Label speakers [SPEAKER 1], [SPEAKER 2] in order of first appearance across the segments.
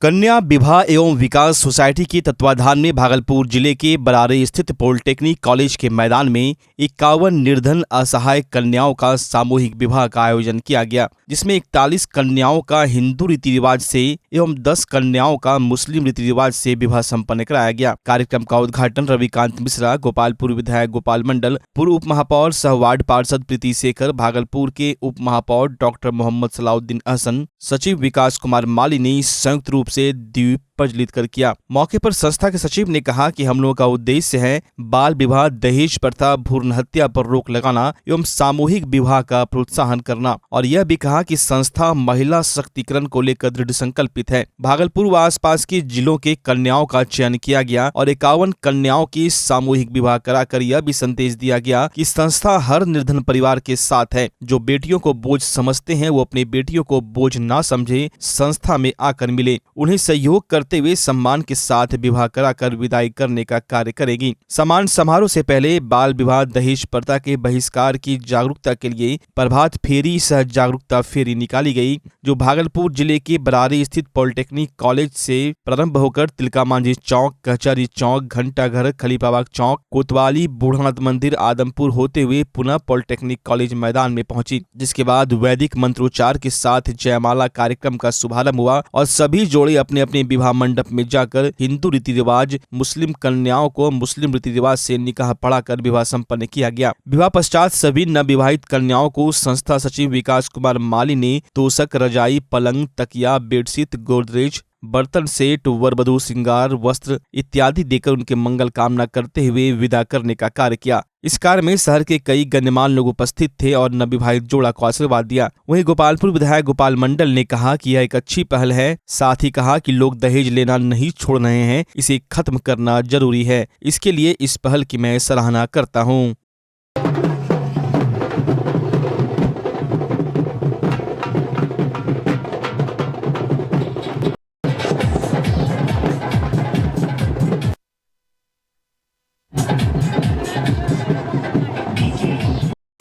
[SPEAKER 1] कन्या विवाह एवं विकास सोसाइटी के तत्वाधान में भागलपुर जिले के बरारे स्थित पॉलिटेक्निक कॉलेज के मैदान में 51 निर्धन असहाय कन्याओं का सामूहिक विवाह का आयोजन किया गया, जिसमें 41 कन्याओं का हिंदू रीति रिवाज से एवं 10 कन्याओं का मुस्लिम रीति रिवाज से विवाह संपन्न कराया गया। कार्यक्रम का उद्घाटन रविकांत मिश्रा, गोपालपुर विधायक गोपाल मंडल, पूर्व उप महापौर सह वार्ड पार्षद प्रीति शेखर, भागलपुर के उप महापौर डॉक्टर मोहम्मद सलाउद्दीन अहसन, सचिव विकास कुमार माली ने संयुक्त रूप से द्वीप प्रज्वलित कर किया। मौके पर संस्था के सचिव ने कहा कि हम लोगों का उद्देश्य है बाल विवाह, दहेज प्रथा, भ्रूण हत्या पर रोक लगाना एवं सामूहिक विवाह का प्रोत्साहन करना। और यह भी कहा कि संस्था महिला सशक्तिकरण को लेकर दृढ़ संकल्पित है। भागलपुर व आसपास के जिलों के कन्याओं का चयन किया गया और 51 कन्याओं की सामूहिक विवाह कराकर यह भी संदेश दिया गया कि संस्था हर निर्धन परिवार के साथ है। जो बेटियों को बोझ समझते हैं वो अपनी बेटियों को बोझ ना समझे, संस्था में आकर मिले, उन्हें सहयोग करते हुए सम्मान के साथ विवाह कराकर विदाई करने का कार्य करेगी। सम्मान समारोह से पहले बाल विवाह, दहेज प्रथा के बहिष्कार की जागरूकता के लिए प्रभात फेरी सह जागरूकता फेरी निकाली गई, जो भागलपुर जिले के बरारी स्थित पॉलिटेक्निक कॉलेज से प्रारंभ होकर तिलका मांझी चौक, कचहरी चौक, घंटाघर, खलीफाबाग चौक, कोतवाली, बूढ़ानाथ मंदिर, आदमपुर होते हुए पुनः पॉलिटेक्निक कॉलेज मैदान में पहुंची, जिसके बाद वैदिक मंत्रोच्चार के साथ जयमाला कार्यक्रम का शुभारंभ हुआ और सभी जोड़े अपने अपने विवाह मंडप में जाकर हिंदू रीति रिवाज, मुस्लिम कन्याओं को मुस्लिम रीति रिवाज से निकाह पढ़ाकर विवाह संपन्न किया गया। विवाह पश्चात सभी नवविवाहित कन्याओं को संस्था सचिव विकास कुमार माली ने तोशक, रजाई, पलंग, तकिया, बेडशीट, गोदरेज, बर्तन सेट, वरवधू श्रृंगार, वस्त्र इत्यादि देकर उनके मंगल कामना करते हुए विदा करने का कार्य किया। इस कार्य में शहर के कई गण्यमान्य लोग उपस्थित थे और नवविवाहित जोड़ा को आशीर्वाद दिया। वहीं गोपालपुर विधायक गोपाल मंडल ने कहा कि यह एक अच्छी पहल है। साथ ही कहा कि लोग दहेज लेना नहीं छोड़ रहे हैं, इसे खत्म करना जरूरी है। इसके लिए इस पहल की मैं सराहना करता हूँ।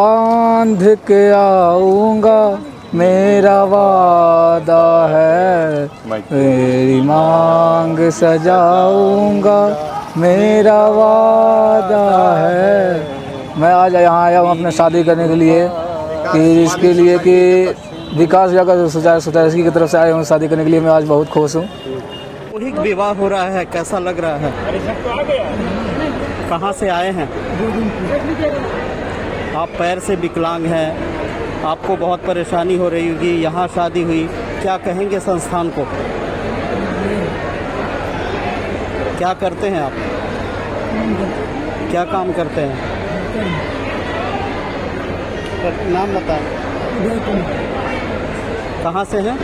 [SPEAKER 2] बांध के आऊंगा मेरा वादा है, मेरी मांग सजाऊंगा मेरा वादा है। मैं आज यहाँ आया हूँ अपने शादी करने के लिए, कि इसके लिए कि विकास सोसाइटी की तरफ से आया हूँ शादी करने के लिए। मैं आज बहुत खुश हूँ।
[SPEAKER 3] सामूहिक विवाह हो रहा है, कैसा लग रहा है? कहाँ से आए हैं? आप पैर से विकलांग हैं, आपको बहुत परेशानी हो रही होगी, यहाँ शादी हुई, क्या कहेंगे संस्थान को? क्या करते हैं आप? क्या काम करते हैं? नाम बताएं। कहाँ से हैं?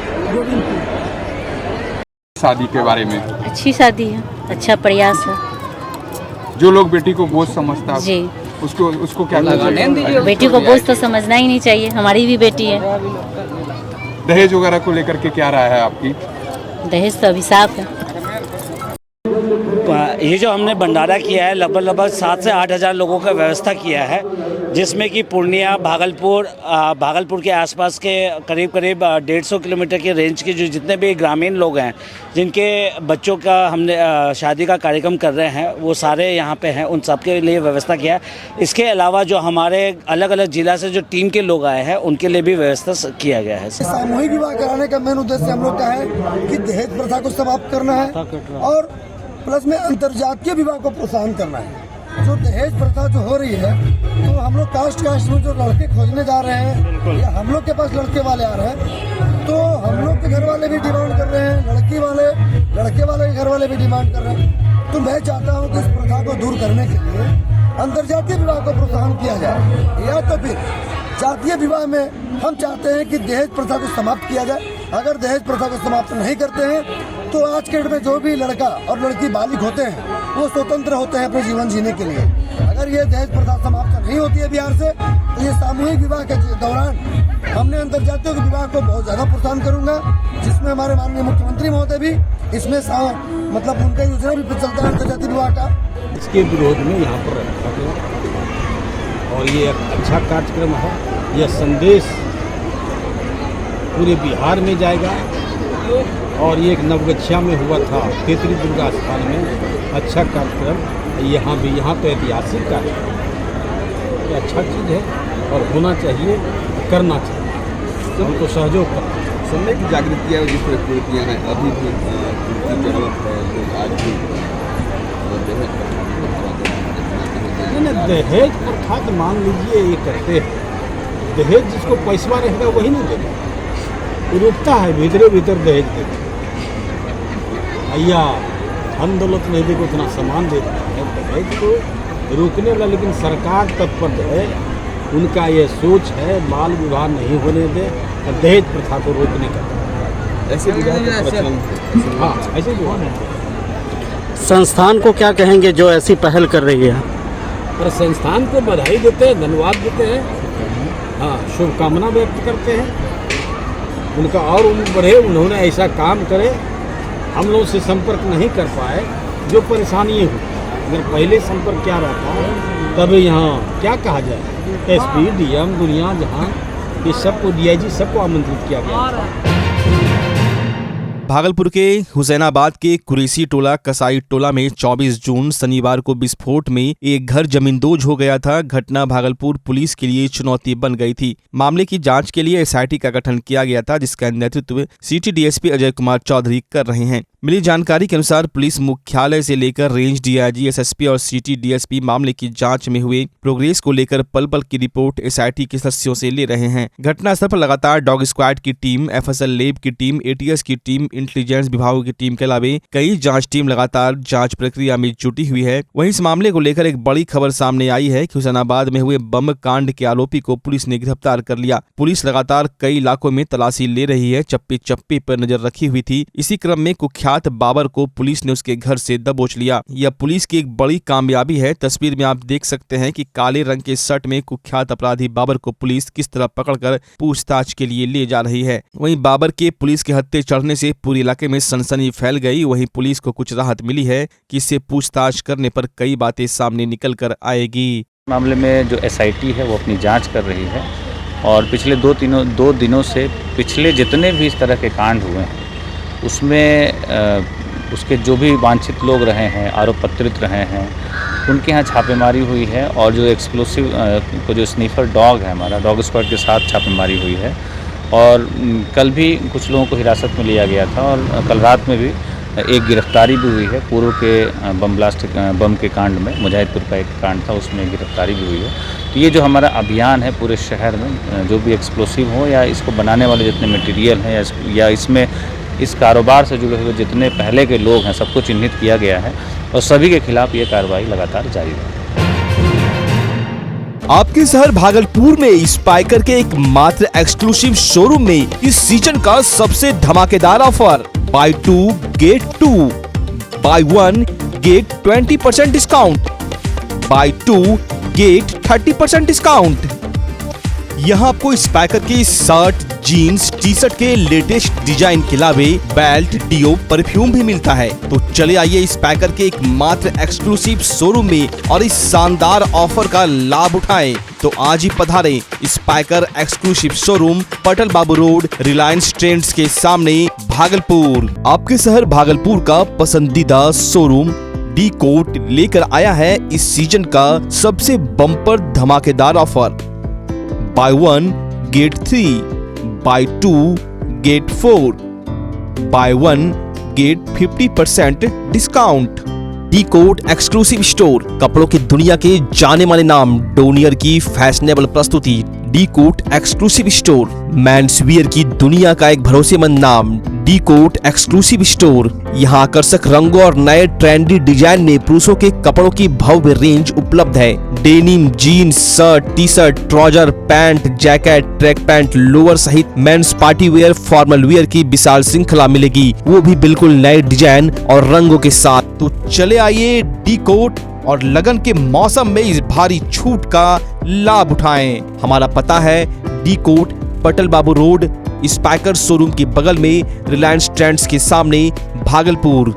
[SPEAKER 4] शादी के बारे में
[SPEAKER 5] अच्छी शादी है, अच्छा प्रयास है।
[SPEAKER 4] जो लोग बेटी को बोझ समझता है
[SPEAKER 5] जी,
[SPEAKER 4] उसको क्या चाहिए?
[SPEAKER 5] बेटी को बोझ तो समझना ही नहीं चाहिए, हमारी भी बेटी है।
[SPEAKER 4] दहेज वगैरह को लेकर के क्या राय है आपकी?
[SPEAKER 5] दहेज तो अभिशाप है।
[SPEAKER 6] ये जो हमने भंडारा किया है, लगभग 7 से 8 हज़ार लोगों का व्यवस्था किया है, जिसमें कि पूर्णिया, भागलपुर के आसपास के करीब 150 किलोमीटर के रेंज के जो जितने भी ग्रामीण लोग हैं, जिनके बच्चों का हमने शादी का कार्यक्रम कर रहे हैं, वो सारे यहाँ पे हैं, उन सब के लिए व्यवस्था किया है। इसके अलावा जो हमारे अलग अलग जिला से जो टीम के लोग आए हैं, उनके लिए भी व्यवस्था किया गया है।
[SPEAKER 7] सामूहिक विवाह कराने का मेन उद्देश्य हम लोग का है कि दहेज प्रथा को समाप्त करना है और प्लस में अंतर्जातीय विवाह को प्रोत्साहन करना है। जो दहेज प्रथा जो हो रही है, तो हम लोग कास्ट में जो लड़के खोजने जा रहे हैं या हम लोग के पास लड़के वाले आ रहे हैं, तो हम लोग के घर वाले भी डिमांड कर रहे हैं, लड़के वाले के घर वाले भी डिमांड कर रहे हैं। तो मैं चाहता हूँ कि इस प्रथा को दूर करने के लिए अंतर्जातीय विवाह को प्रोत्साहन किया जाए, या तो फिर जातीय विवाह में हम चाहते हैं कि दहेज प्रथा को समाप्त किया जाए। अगर दहेज प्रथा को समाप्त नहीं करते हैं तो आज के डेट में जो भी लड़का और लड़की बालिग होते हैं वो स्वतंत्र होते हैं अपने जीवन जीने के लिए। अगर ये दहेज प्रथा समाप्त नहीं होती है बिहार से, तो ये सामूहिक विवाह के दौरान हमने अंतर्जातीय विवाह को बहुत ज़्यादा प्रोत्साहन करूँगा, जिसमें हमारे माननीय मुख्यमंत्री महोदय भी इसमें मतलब उनका योजना भी चलता है अंतर्जातीय विवाह का।
[SPEAKER 8] इसके विरोध में यहाँ पर रखा गया और ये एक अच्छा कार्यक्रम है। यह संदेश पूरे बिहार में जाएगा और ये एक नवगछिया में हुआ था तेतरी दुर्गा स्थान में, अच्छा कार्यक्रम यहाँ भी, यहाँ तो ऐतिहासिक कार्यक्रम ये अच्छा चीज़ है और होना चाहिए, करना चाहिए, हमको सहयोग करना चाहिए।
[SPEAKER 4] समय की जागृति है, जिस तरह कुरीतियाँ हैं अभी भी की जरूरत है, लोग आज भी
[SPEAKER 8] नहीं, दहेज प्रथा तो मान लीजिए ये करते हैं, दहेज जिसको पैसा रहेगा वही नहीं देगा, रुकता है भीतरे भीतर दहेज देगा, भैया धन दौलत नहीं देगा उतना सामान देता है, दहेज को रोकने वाला लेकिन सरकार तत्पर है, उनका ये सोच है बाल विवाह नहीं होने दे और दहेज प्रथा को रोकने का
[SPEAKER 4] ऐसे विधान
[SPEAKER 8] हाँ ऐसे भी होना है।
[SPEAKER 3] संस्थान को क्या कहेंगे जो ऐसी पहल कर रही है?
[SPEAKER 8] और संस्थान को बधाई देते हैं, धन्यवाद देते हैं, हाँ शुभकामना व्यक्त करते हैं, उनका और उम्र बढ़े, उन्होंने ऐसा काम करे, हम लोग से संपर्क नहीं कर पाए जो परेशानी हुई, अगर पहले संपर्क क्या रहता है तब यहाँ क्या कहा जाए, एसपी डीएम दुनिया जहाँ ये सबको डीआईजी सबको आमंत्रित किया गया था।
[SPEAKER 1] भागलपुर के हुसैनाबाद के कुरैशी टोला कसाई टोला में 24 जून शनिवार को विस्फोट में एक घर जमींदोज हो गया था। घटना भागलपुर पुलिस के लिए चुनौती बन गई थी। मामले की जांच के लिए एसआईटी का गठन किया गया था, जिसका नेतृत्व सिटी डीएसपी अजय कुमार चौधरी कर रहे हैं। मिली जानकारी के अनुसार पुलिस मुख्यालय से लेकर रेंज डीआईजी, एसएसपी और सिटी डीएसपी मामले की जांच में हुए प्रोग्रेस को लेकर पल पल की रिपोर्ट एसआईटी के सदस्यों से ले रहे हैं। घटनास्थल पर लगातार डॉग स्क्वाड की टीम, एफएसएल लैब की टीम, एटीएस की टीम, इंटेलिजेंस विभागों की टीम के अलावा कई जांच टीम लगातार जांच प्रक्रिया में जुटी हुई है। वहीं इस मामले को लेकर एक बड़ी खबर सामने आई है कि हुसैनाबाद में हुए बम कांड के आरोपी को पुलिस ने गिरफ्तार कर लिया। पुलिस लगातार कई इलाकों में तलाशी ले रही है, चप्पे चप्पे पर नजर रखी हुई थी। इसी क्रम में कुख्यात बाबर को पुलिस ने उसके घर से दबोच लिया। यह पुलिस की एक बड़ी कामयाबी है। तस्वीर में आप देख सकते हैं कि काले रंग के शर्ट में कुख्यात अपराधी बाबर को पुलिस किस तरह पकड़कर पूछताछ के लिए ले जा रही है। वहीं बाबर के पुलिस के हत्थे चढ़ने से पूरे इलाके में सनसनी फैल गई। वहीं पुलिस को कुछ राहत मिली है कि इससे पूछताछ करने पर कई बातें सामने निकल कर आएगी।
[SPEAKER 9] मामले में जो एसआईटी है वो अपनी जांच कर रही है और पिछले दो दिनों से पिछले जितने भी इस तरह के कांड हुए हैं उसमें उसके जो भी वांछित लोग रहे हैं, आरोप पत्रित रहे हैं, उनके यहाँ छापेमारी हुई है और जो एक्सप्लोसिव को जो स्नीफर डॉग है हमारा डॉग स्क्वाड के साथ छापेमारी हुई है। और कल भी कुछ लोगों को हिरासत में लिया गया था और कल रात में भी एक गिरफ्तारी भी हुई है। पूर्व के बम के कांड में मुजाहिदपुर का एक कांड था, उसमें गिरफ्तारी भी हुई है। तो ये जो हमारा अभियान है पूरे शहर में जो भी एक्सप्लोसिव हो या इसको बनाने वाले जितने मटेरियल हैं या इसमें इस कारोबार से जुड़े हुए जितने पहले के लोग हैं सबको चिन्हित किया गया है और सभी के खिलाफ ये कार्रवाई लगातार जारी है।
[SPEAKER 1] आपके शहर भागलपुर में स्पाइकर के एक मात्र एक्सक्लूसिव शोरूम में इस सीजन का सबसे धमाकेदार offer, buy 2 get 2, buy 1 get 20% discount, buy 2 get 30% discount. यहाँ आपको स्पाइकर के शर्ट, जीन्स, टी शर्ट के लेटेस्ट डिजाइन के अलावे बेल्ट, डियो, परफ्यूम भी मिलता है। तो चले आइए स्पाइकर के एक मात्र एक्सक्लूसिव शोरूम में और इस शानदार ऑफर का लाभ उठाएं। तो आज ही पधारें स्पाइकर एक्सक्लूसिव शोरूम, पटल बाबू रोड, रिलायंस ट्रेंड्स के सामने, भागलपुर। आपके शहर भागलपुर का पसंदीदा शोरूम डी कोट लेकर आया है इस सीजन का सबसे बम्पर धमाकेदार offer, buy 1 get 3, buy 2 get 4, buy 1 get 50% discount. D cot exclusive store, कपड़ों की दुनिया के जाने माने नाम डोनियर की फैशनेबल प्रस्तुति। D cot exclusive store, men's wear की दुनिया का एक भरोसेमंद नाम डी कोट एक्सक्लूसिव स्टोर। यहाँ आकर्षक रंगों और नए ट्रेंडी डिजाइन में पुरुषों के कपड़ों की भव्य रेंज उपलब्ध है। Denim, jeans, shirt, T shirt, trouser, pant, jacket, track pant, lower सहित men's party wear, formal wear की विशाल श्रृंखला मिलेगी, वो भी बिल्कुल नए डिजाइन और रंगों के साथ। तो चले आइए डी कोट और लगन के मौसम में इस भारी छूट का लाभ उठाएं। हमारा पता है डी कोट, पटल बाबू रोड, स्पाइकर शोरूम के बगल में, रिलायंस ट्रेंड्स के सामने, भागलपुर।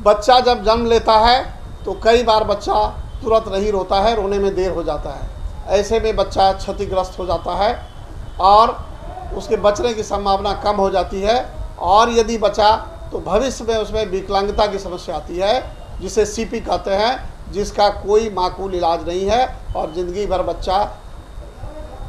[SPEAKER 10] बच्चा जब जन्म लेता है तो कई बार बच्चा तुरंत नहीं रोता है, रोने में देर हो जाता है। ऐसे में बच्चा क्षतिग्रस्त हो जाता है और उसके बचने की संभावना कम हो जाती है। और यदि बच्चा तो भविष्य में उसमें विकलांगता की समस्या आती है, जिसे सीपी कहते हैं, जिसका कोई माकूल इलाज नहीं है और ज़िंदगी भर बच्चा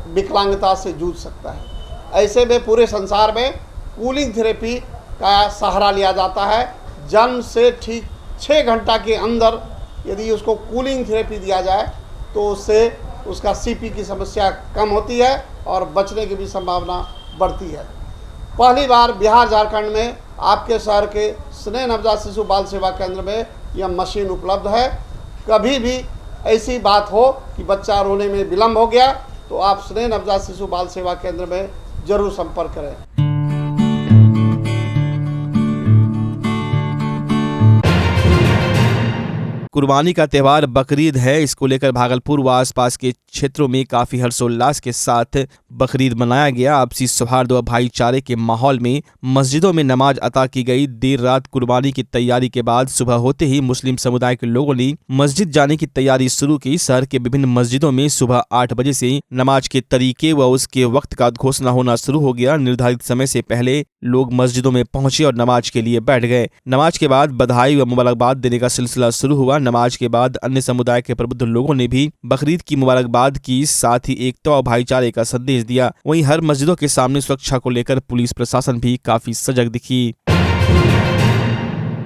[SPEAKER 10] विकलांगता से जूझ सकता है। ऐसे में पूरे संसार में कूलिंग थेरेपी का सहारा लिया जाता है। जन्म से ठीक 6 घंटा के अंदर यदि उसको कूलिंग थेरेपी दिया जाए तो उससे उसका सीपी की समस्या कम होती है और बचने की भी संभावना बढ़ती है। पहली बार बिहार झारखंड में आपके शहर के स्नेह नवजात शिशु बाल सेवा केंद्र में यह मशीन उपलब्ध है। कभी भी ऐसी बात हो कि बच्चा रोने में विलम्ब हो गया तो आप स्नेह नवजात शिशु बाल सेवा केंद्र में जरूर संपर्क करें।
[SPEAKER 1] कुर्बानी का त्यौहार बकरीद है। इसको लेकर भागलपुर व आसपास के क्षेत्रों में काफी हर्षोल्लास के साथ बकरीद मनाया गया। आपसी सौहार्द व भाईचारे के माहौल में मस्जिदों में नमाज अता की गई। देर रात कुर्बानी की तैयारी के बाद सुबह होते ही मुस्लिम समुदाय के लोगों ने मस्जिद जाने की तैयारी शुरू की। शहर के विभिन्न मस्जिदों में सुबह 8 बजे से नमाज के तरीके व उसके वक्त का घोषणा होना शुरू हो गया। निर्धारित समय से पहले लोग मस्जिदों में पहुंचे और नमाज के लिए बैठ गए। नमाज के बाद बधाई व मुबारकबाद देने का सिलसिला शुरू हुआ। नमाज के बाद अन्य समुदाय के प्रबुद्ध लोगों ने भी बकरीद की मुबारकबाद की, साथ ही एकता और भाईचारे का संदेश दिया। वहीं हर मस्जिदों के सामने सुरक्षा को लेकर पुलिस प्रशासन भी काफी सजग दिखी।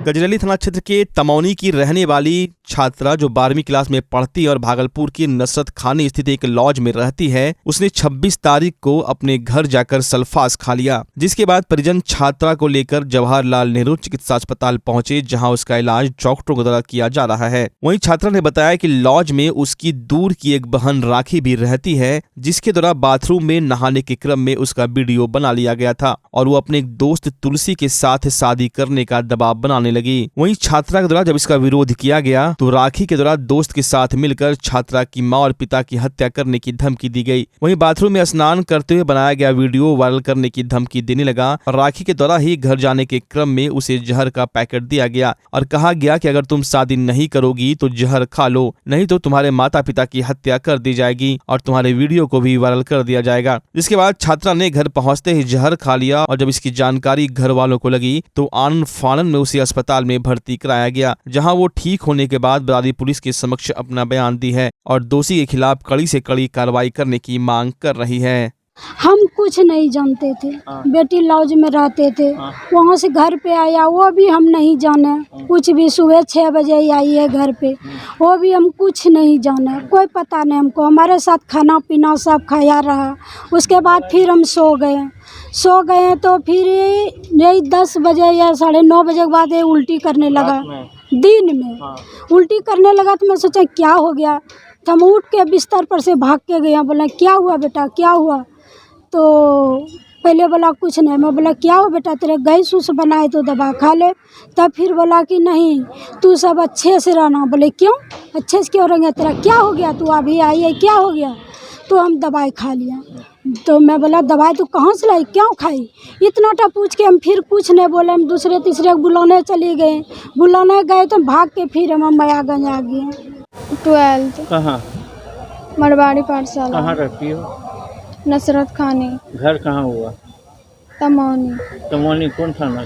[SPEAKER 1] गजरेली थाना क्षेत्र के तमौनी की रहने वाली छात्रा जो 12वीं क्लास में पढ़ती और भागलपुर की नसरत खानी स्थित एक लॉज में रहती है, उसने 26 तारीख को अपने घर जाकर सल्फास खा लिया, जिसके बाद परिजन छात्रा को लेकर जवाहरलाल नेहरू चिकित्सा अस्पताल पहुंचे, जहां उसका इलाज डॉक्टरों के द्वारा किया जा रहा है। वहीं छात्रा ने बताया कि लॉज में उसकी दूर की एक बहन राखी भी रहती है, जिसके द्वारा बाथरूम में नहाने के क्रम में उसका वीडियो बना लिया गया था और वो अपने दोस्त तुलसी के साथ शादी करने का दबाव बनाने लगी। वहीं छात्रा के द्वारा जब इसका विरोध किया गया तो राखी के द्वारा दोस्त के साथ मिलकर छात्रा की मां और पिता की हत्या करने की धमकी दी गई। वहीं बाथरूम में स्नान करते हुए बनाया गया वीडियो वायरल करने की धमकी देने लगा। राखी के द्वारा ही घर जाने के क्रम में उसे जहर का पैकेट दिया गया और कहा गया कि अगर तुम शादी नहीं करोगी तो जहर खा लो, नहीं तो तुम्हारे माता पिता की हत्या कर दी जाएगी और तुम्हारे वीडियो को भी वायरल कर दिया जाएगा। जिसके बाद छात्रा ने घर पहुंचते ही जहर खा लिया और जब इसकी जानकारी घर वालों को लगी तो आनन फानन में उसे अस्पताल में भर्ती कराया गया, जहां वो ठीक होने के बाद बरारी पुलिस के समक्ष अपना बयान दी है और दोषी के खिलाफ कड़ी से कड़ी कार्रवाई करने की मांग कर रही है।
[SPEAKER 11] हम कुछ नहीं जानते थे, बेटी लॉज में रहते थे, वहाँ से घर पे आया वो भी हम नहीं जाने, कुछ भी सुबह 6 बजे आई है घर पे, वो भी हम कुछ नहीं जाने, कोई पता नहीं हमको। हमारे साथ खाना पीना सब खाया रहा। उसके बाद फिर हम सो गए तो फिर यही 10 बजे या 9:30 बजे के बाद ये उल्टी करने लगा। दिन में उल्टी करने लगा तो मैं सोचा क्या हो गया, तो हम उठ के बिस्तर पर से भाग के गए। बोला क्या हुआ बेटा, क्या हुआ? तो पहले बोला कुछ नहीं। मैं बोला क्या हो बेटा, तेरे गैस उस बनाए तो दवा खा ले। तब फिर बोला कि नहीं तू सब अच्छे से रहना। बोले क्यों अच्छे से क्यों रहेंगे, तेरा क्या हो गया, तू अभी आई है क्या हो गया? तो हम दवाई खा लिया। तो मैं बोला दवाई तो कहाँ से लाई, क्यों खाई? इतना पूछ के हम फिर कुछ नहीं बोले। हम दूसरे तीसरे बुलाने चले गए। बुलाने गए तो भाग के फिर हम मयागंज आ गए।
[SPEAKER 12] 12th
[SPEAKER 13] कहाँ?
[SPEAKER 12] मरवाड़ी पाठशाला।
[SPEAKER 13] कहाँ रहती हो?
[SPEAKER 12] नसरत खानी।
[SPEAKER 13] घर कहाँ हुआ?
[SPEAKER 12] तमौनी।
[SPEAKER 13] तमौनी कौन थाना?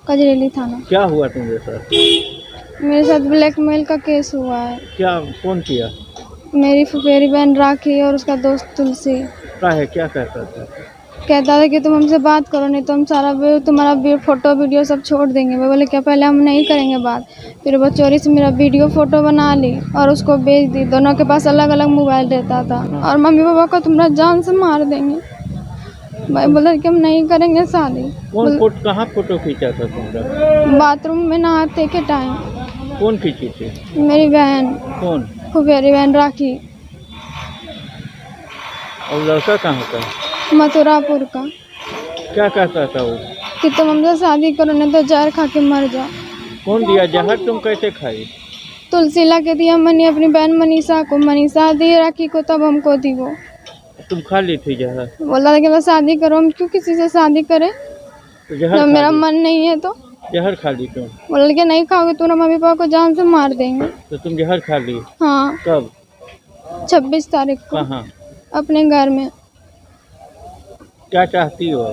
[SPEAKER 12] गजरेली थाना।
[SPEAKER 13] क्या हुआ तुम्हारे साथ?
[SPEAKER 12] मेरे साथ ब्लैकमेल का केस हुआ है।
[SPEAKER 13] क्या, कौन किया?
[SPEAKER 12] मेरी फुफेरी बहन राखी और उसका दोस्त तुलसी।
[SPEAKER 13] क्या कहता था?
[SPEAKER 12] कहता था कि तुम हमसे बात करो, नहीं तो हम सारा तुम्हारा फोटो वीडियो सब छोड़ देंगे। मैं बोले क्या, पहले हम नहीं करेंगे बात। फिर वो चोरी से मेरा वीडियो फोटो बना ली और उसको बेच दी। दोनों के पास अलग अलग मोबाइल रहता था और मम्मी पापा को तुम्हारा जान से मार देंगे। मैं बोला कि हम नहीं करेंगे शादी।
[SPEAKER 13] कहाँ फोटो खींचा था तुमने?
[SPEAKER 12] बाथरूम में नहाते के टाइम।
[SPEAKER 13] कौन खींची थी?
[SPEAKER 12] मेरी बहन।
[SPEAKER 13] कौन?
[SPEAKER 12] फुफेरी बहन राखी।
[SPEAKER 13] और लड़का कहाँ का?
[SPEAKER 12] मथुरापुर का।
[SPEAKER 13] क्या कहता था वो?
[SPEAKER 12] कि तुम हमसे शादी करो नहीं तो जहर खा के मर जाओ।
[SPEAKER 13] कौन दिया जहर, तुम कैसे खाई?
[SPEAKER 12] तुलसी ला के दिया मैंने अपनी बहन मनीषा को, मनीषा दी राखी को, तब हमको दी वो।
[SPEAKER 13] तुम खा ली थी जहर?
[SPEAKER 12] बोला था कि शादी करो, हम क्यों किसी से शादी करें, तो मेरा मन नहीं है। तो
[SPEAKER 13] जहर खा ली तुम?
[SPEAKER 12] बोला कि नहीं खाओगे तो ना मम्मी पापा को जान से मार देंगे।
[SPEAKER 13] तो तुम जहर खा ली?
[SPEAKER 12] हाँ।
[SPEAKER 13] कब?
[SPEAKER 12] 26 तारीख को।
[SPEAKER 13] कहाँ?
[SPEAKER 12] अपने घर में।
[SPEAKER 13] क्या चाहती हो?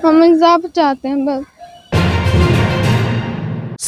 [SPEAKER 12] हम इंसाफ चाहते हैं बस।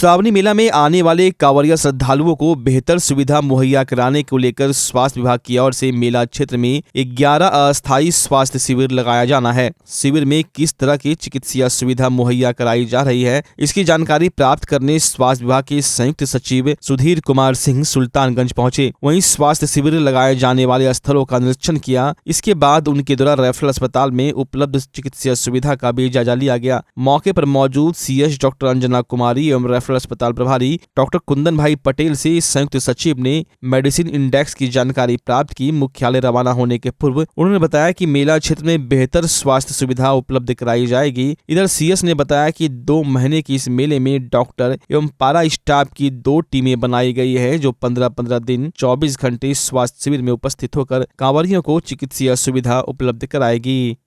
[SPEAKER 1] श्रावणी मेला में आने वाले कांवरिया श्रद्धालुओं को बेहतर सुविधा मुहैया कराने को लेकर स्वास्थ्य विभाग की ओर से मेला क्षेत्र में 11 अस्थायी स्वास्थ्य शिविर लगाया जाना है। शिविर में किस तरह की चिकित्सीय सुविधा मुहैया कराई जा रही है, इसकी जानकारी प्राप्त करने स्वास्थ्य विभाग के संयुक्त सचिव सुधीर कुमार सिंह सुल्तानगंज पहुंचे। वहीं स्वास्थ्य शिविर लगाए जाने वाले स्थलों का निरीक्षण किया। इसके बाद उनके द्वारा रेफरल अस्पताल में उपलब्ध चिकित्सीय सुविधा का भी जायजा लिया गया। मौके पर मौजूद सीएच डॉक्टर अंजना कुमारी एवं रेफरल अस्पताल प्रभारी डॉक्टर कुंदन भाई पटेल से संयुक्त सचिव ने मेडिसिन इंडेक्स की जानकारी प्राप्त की। मुख्यालय रवाना होने के पूर्व उन्होंने बताया कि मेला क्षेत्र में बेहतर स्वास्थ्य सुविधा उपलब्ध कराई जाएगी। इधर सीएस ने बताया कि 2 महीने की इस मेले में डॉक्टर एवं पारा स्टाफ की 2 टीमें बनाई गई है, जो 15-15 दिन 24 घंटे स्वास्थ्य शिविर में उपस्थित होकर कांवरियों को चिकित्सीय सुविधा उपलब्ध कराएगी।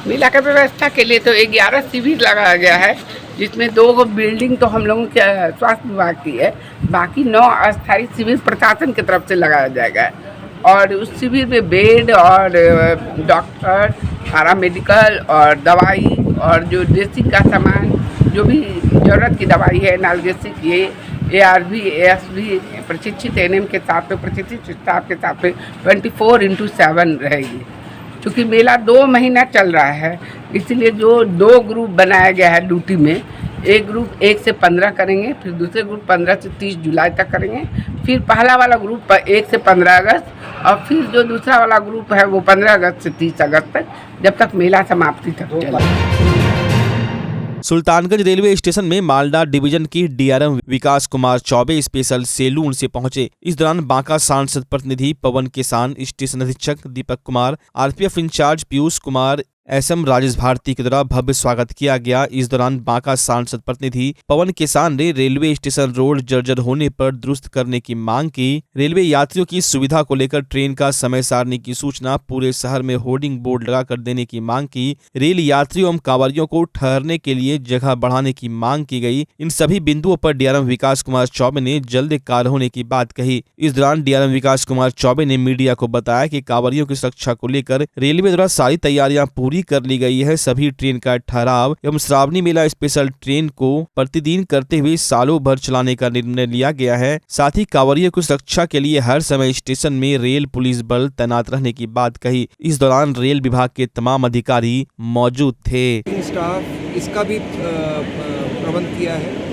[SPEAKER 14] मेला का व्यवस्था के लिए तो 11 शिविर लगाया गया है, जिसमें 2 बिल्डिंग तो हम लोगों के स्वास्थ्य विभाग की है, बाकी 9 अस्थायी शिविर प्रशासन की तरफ से लगाया जाएगा। और उस शिविर में बेड और डॉक्टर, पैरामेडिकल और दवाई और जो ड्रेसिंग का सामान, जो भी ज़रूरत की दवाई है, एनाल्जेसिक, ये ARV, ASV प्रशिक्षित NM के साथ में, प्रशिक्षित स्टाफ के साथ में 24/7 रहेगी। क्योंकि मेला 2 महीना चल रहा है, इसलिए जो 2 ग्रुप बनाया गया है ड्यूटी में, एक ग्रुप 1 से 15 करेंगे, फिर दूसरे ग्रुप 15 से 30 जुलाई तक करेंगे, फिर पहला वाला ग्रुप 1 से 15 अगस्त, और फिर जो दूसरा वाला ग्रुप है वो 15 अगस्त से 30 अगस्त तक, जब तक मेला समाप्ति तक चलेगा।
[SPEAKER 1] सुल्तानगंज रेलवे स्टेशन में मालदा डिवीजन की DRM विकास कुमार चौबे स्पेशल सेलून से पहुंचे। इस दौरान बांका सांसद प्रतिनिधि पवन किसान, स्टेशन अधीक्षक Deepak Kumar, RPF in charge Piyush Kumar, SM Rajesh Bharti के द्वारा भव्य स्वागत किया गया। इस दौरान बांका सांसद प्रतिनिधि पवन किसान ने रेलवे स्टेशन रोड जर्जर होने पर दुरुस्त करने की मांग की। रेलवे यात्रियों की सुविधा को लेकर ट्रेन का समय सारणी की सूचना पूरे शहर में होर्डिंग बोर्ड लगाकर देने की मांग की। रेल यात्रियों एवं कांवरियों को ठहरने के लिए जगह बढ़ाने की मांग की गई। इन सभी बिंदुओं पर DRM विकास कुमार चौबे ने जल्द कार्य होने की बात कही। इस दौरान DRM विकास कुमार चौबे ने मीडिया को बताया कि कांवरियों की सुरक्षा को लेकर रेलवे द्वारा सारी तैयारियां पूरी कर ली गई है। सभी ट्रेन का ठहराव एवं श्रावणी मेला स्पेशल ट्रेन को प्रतिदिन करते हुए सालों भर चलाने का निर्णय लिया गया है। साथ ही कांवरियों की सुरक्षा के लिए हर समय स्टेशन में रेल पुलिस बल तैनात रहने की बात कही। इस दौरान रेल विभाग के तमाम अधिकारी मौजूद थे।
[SPEAKER 15] स्टाफ इसका भी प्रबंध किया है।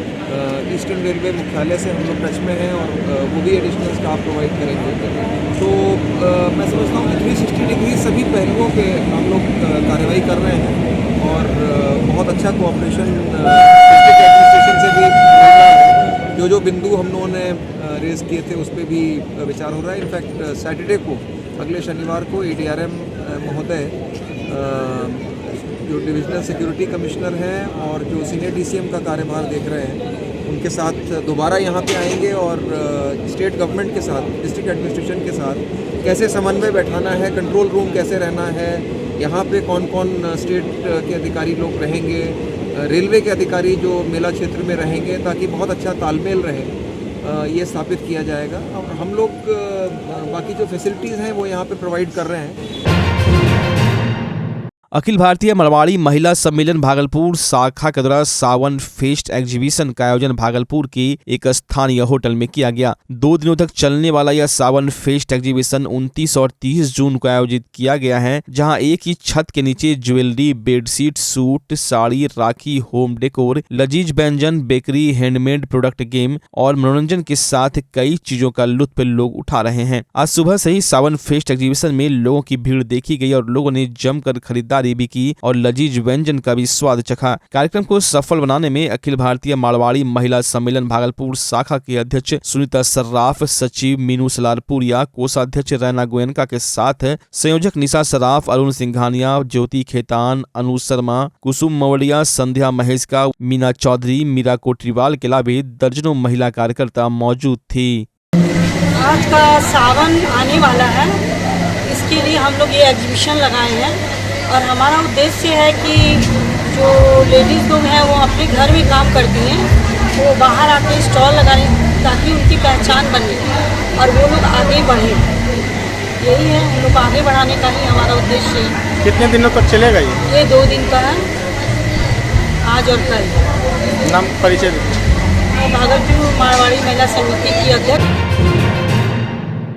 [SPEAKER 15] ईस्टर्न रेलवे मुख्यालय से हम लोग टच में हैं और वो भी एडिशनल स्टाफ प्रोवाइड करेंगे। तो मैं समझता हूँ कि 360 डिग्री सभी पहलुओं पे हम लोग कार्रवाई कर रहे हैं और बहुत अच्छा कोऑपरेशन डिस्ट्रिक्ट एडमिनिस्ट्रेशन से भी मिल रहा है। जो बिंदु हम लोगों ने रेज किए थे उस पर भी विचार हो रहा है। इनफैक्ट सैटरडे को, अगले शनिवार को ADRM महोदय, जो डिविजनल सिक्योरिटी कमिश्नर हैं और जो सीनियर DCM का कार्यभार देख रहे हैं, उनके साथ दोबारा यहाँ पे आएंगे और स्टेट गवर्नमेंट के साथ, डिस्ट्रिक्ट एडमिनिस्ट्रेशन के साथ कैसे समन्वय बैठाना है, कंट्रोल रूम कैसे रहना है, यहाँ पे कौन कौन स्टेट के अधिकारी लोग रहेंगे, रेलवे के अधिकारी जो मेला क्षेत्र में रहेंगे, ताकि बहुत अच्छा तालमेल रहे, ये स्थापित किया जाएगा। और हम लोग बाकी जो फैसिलिटीज़ हैं वो यहाँ पे प्रोवाइड कर रहे हैं।
[SPEAKER 1] अखिल भारतीय मरवाड़ी महिला सम्मेलन भागलपुर शाखा के द्वारा सावन फेस्ट एग्जीबिशन का आयोजन भागलपुर के एक स्थानीय होटल में किया गया। 2 दिनों तक चलने वाला यह सावन फेस्ट एग्जीबिशन 29 और 30 जून को आयोजित किया गया है, जहां एक ही छत के नीचे ज्वेलरी, बेडशीट, सूट, साड़ी, राखी, होम डेकोर, लजीज व्यंजन, बेकरी, हैंडमेड प्रोडक्ट, गेम और मनोरंजन के साथ कई चीजों का लुत्फ लोग उठा रहे हैं। आज सुबह से ही सावन फेस्ट एग्जीबिशन में लोगों की भीड़ देखी गई और लोगों ने जमकर खरीदारी भी की और लजीज व्यंजन का भी स्वाद चखा। कार्यक्रम को सफल बनाने में अखिल भारतीय मारवाड़ी महिला सम्मेलन भागलपुर शाखा के अध्यक्ष सुनीता सर्राफ, सचिव मीनू सलारपुरिया, कोषाध्यक्ष रैना गोयनका के साथ संयोजक निशा सराफ, अरुण सिंघानिया, ज्योति खेतान, अनु शर्मा, कुसुम मवड़िया, संध्या महेशका, मीना चौधरी, मीरा कोटरीवाल के अलावा दर्जनों महिला कार्यकर्ता मौजूद थी।
[SPEAKER 16] आज का सावन आने वाला है, इसके लिए हम लोग ये एग्जीबिशन लगाए हैं और हमारा उद्देश्य है कि जो लेडीज़ लोग हैं वो अपने घर में काम करती हैं, वो बाहर आके स्टॉल लगाएं ताकि उनकी पहचान बने और वो लोग आगे बढ़ें। यही है, हम लोग आगे बढ़ाने का ही हमारा उद्देश्य है।
[SPEAKER 13] कितने दिनों तक चलेगा ये
[SPEAKER 16] 2 दिन का है, आज और कल।
[SPEAKER 13] नाम परिचय
[SPEAKER 16] भागलपुर मारवाड़ी महिला समिति की अध्यक्ष।